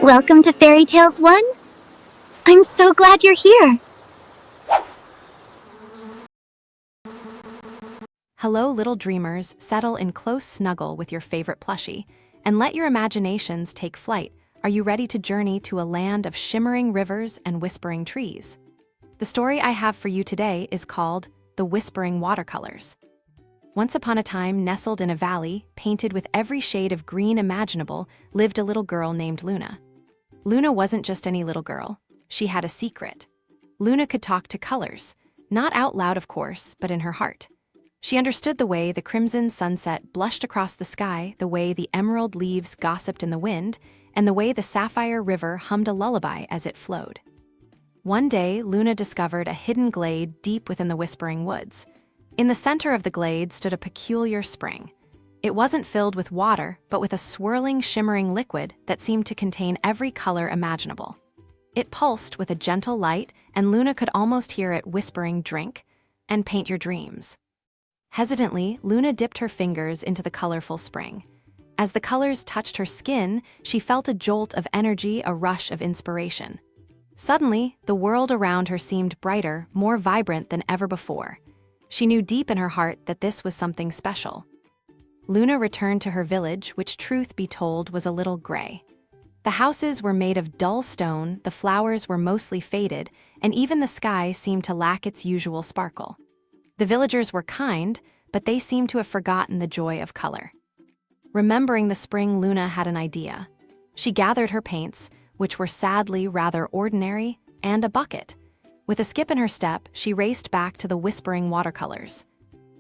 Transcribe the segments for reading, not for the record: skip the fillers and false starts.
Welcome to Fairy Tales 1. I'm so glad you're here. Hello, little dreamers. Settle in close snuggle with your favorite plushie, and let your imaginations take flight. Are you ready to journey to a land of shimmering rivers and whispering trees? The story I have for you today is called The Whispering Watercolors. Once upon a time, nestled in a valley, painted with every shade of green imaginable, lived a little girl named Luna. Luna wasn't just any little girl. She had a secret. Luna could talk to colors, not out loud, of course, but in her heart. She understood the way the crimson sunset blushed across the sky, the way the emerald leaves gossiped in the wind, and the way the sapphire river hummed a lullaby as it flowed. One day, Luna discovered a hidden glade deep within the whispering woods. In the center of the glade stood a peculiar spring. It wasn't filled with water, but with a swirling, shimmering liquid that seemed to contain every color imaginable. It pulsed with a gentle light, and Luna could almost hear it whispering, "Drink and paint your dreams." Hesitantly, Luna dipped her fingers into the colorful spring. As the colors touched her skin, she felt a jolt of energy, a rush of inspiration. Suddenly, the world around her seemed brighter, more vibrant than ever before. She knew deep in her heart that this was something special. Luna returned to her village, which, truth be told, was a little gray. The houses were made of dull stone, the flowers were mostly faded, and even the sky seemed to lack its usual sparkle. The villagers were kind, but they seemed to have forgotten the joy of color. Remembering the spring, Luna had an idea. She gathered her paints, which were sadly rather ordinary, and a bucket. With a skip in her step, she raced back to the whispering watercolors.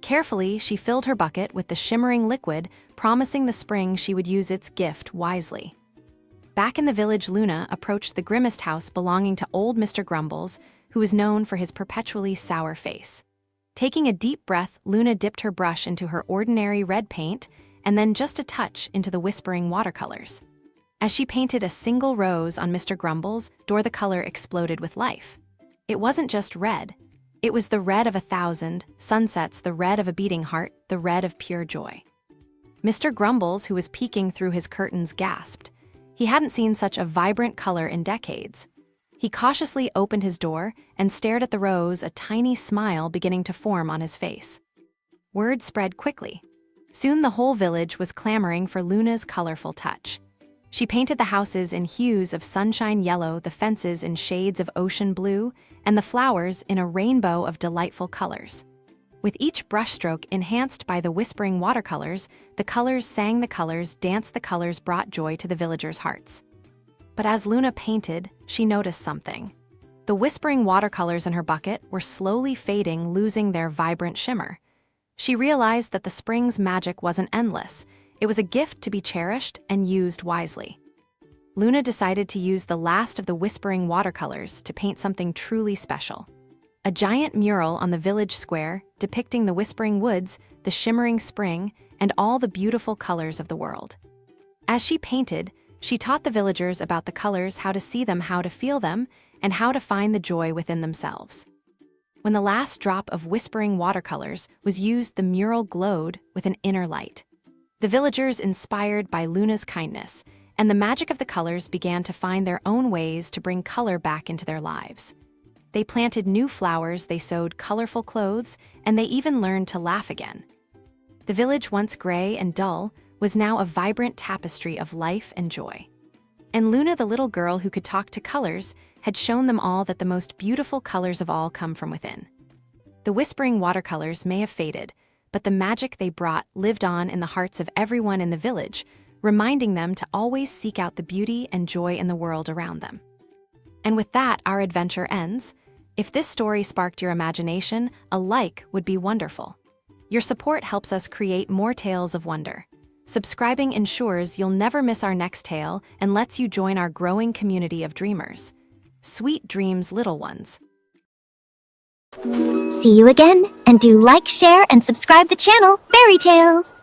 Carefully, she filled her bucket with the shimmering liquid, promising the spring she would use its gift wisely. Back in the village, Luna approached the grimmest house belonging to old Mr. Grumbles, who was known for his perpetually sour face. Taking a deep breath, Luna dipped her brush into her ordinary red paint, and then just a touch into the whispering watercolors. As she painted a single rose on Mr. Grumbles' door, the color exploded with life. It wasn't just red. It was the red of 1,000 sunsets, the red of a beating heart, the red of pure joy. Mr. Grumbles, who was peeking through his curtains, gasped. He hadn't seen such a vibrant color in decades. He cautiously opened his door and stared at the rose, a tiny smile beginning to form on his face. Word spread quickly. Soon the whole village was clamoring for Luna's colorful touch. She painted the houses in hues of sunshine yellow, the fences in shades of ocean blue, and the flowers in a rainbow of delightful colors. With each brushstroke enhanced by the whispering watercolors, the colors sang the colors, danced the colors, brought joy to the villagers' hearts. But as Luna painted, she noticed something. The whispering watercolors in her bucket were slowly fading, losing their vibrant shimmer. She realized that the spring's magic wasn't endless. It was a gift to be cherished and used wisely. Luna decided to use the last of the whispering watercolors to paint something truly special. A giant mural on the village square depicting the whispering woods, the shimmering spring, and all the beautiful colors of the world. As she painted, she taught the villagers about the colors, how to see them, how to feel them, and how to find the joy within themselves. When the last drop of whispering watercolors was used, the mural glowed with an inner light. The villagers, inspired by Luna's kindness and the magic of the colors, began to find their own ways to bring color back into their lives. They planted new flowers, they sewed colorful clothes, and they even learned to laugh again. The village, once gray and dull, was now a vibrant tapestry of life and joy. And Luna, the little girl who could talk to colors, had shown them all that the most beautiful colors of all come from within. The whispering watercolors may have faded, but the magic they brought lived on in the hearts of everyone in the village, reminding them to always seek out the beauty and joy in the world around them. And with that, our adventure ends. If this story sparked your imagination, a like would be wonderful. Your support helps us create more tales of wonder. Subscribing ensures you'll never miss our next tale and lets you join our growing community of dreamers. Sweet dreams, little ones. See you again, and do like, share, and subscribe the channel, Fairy Tales!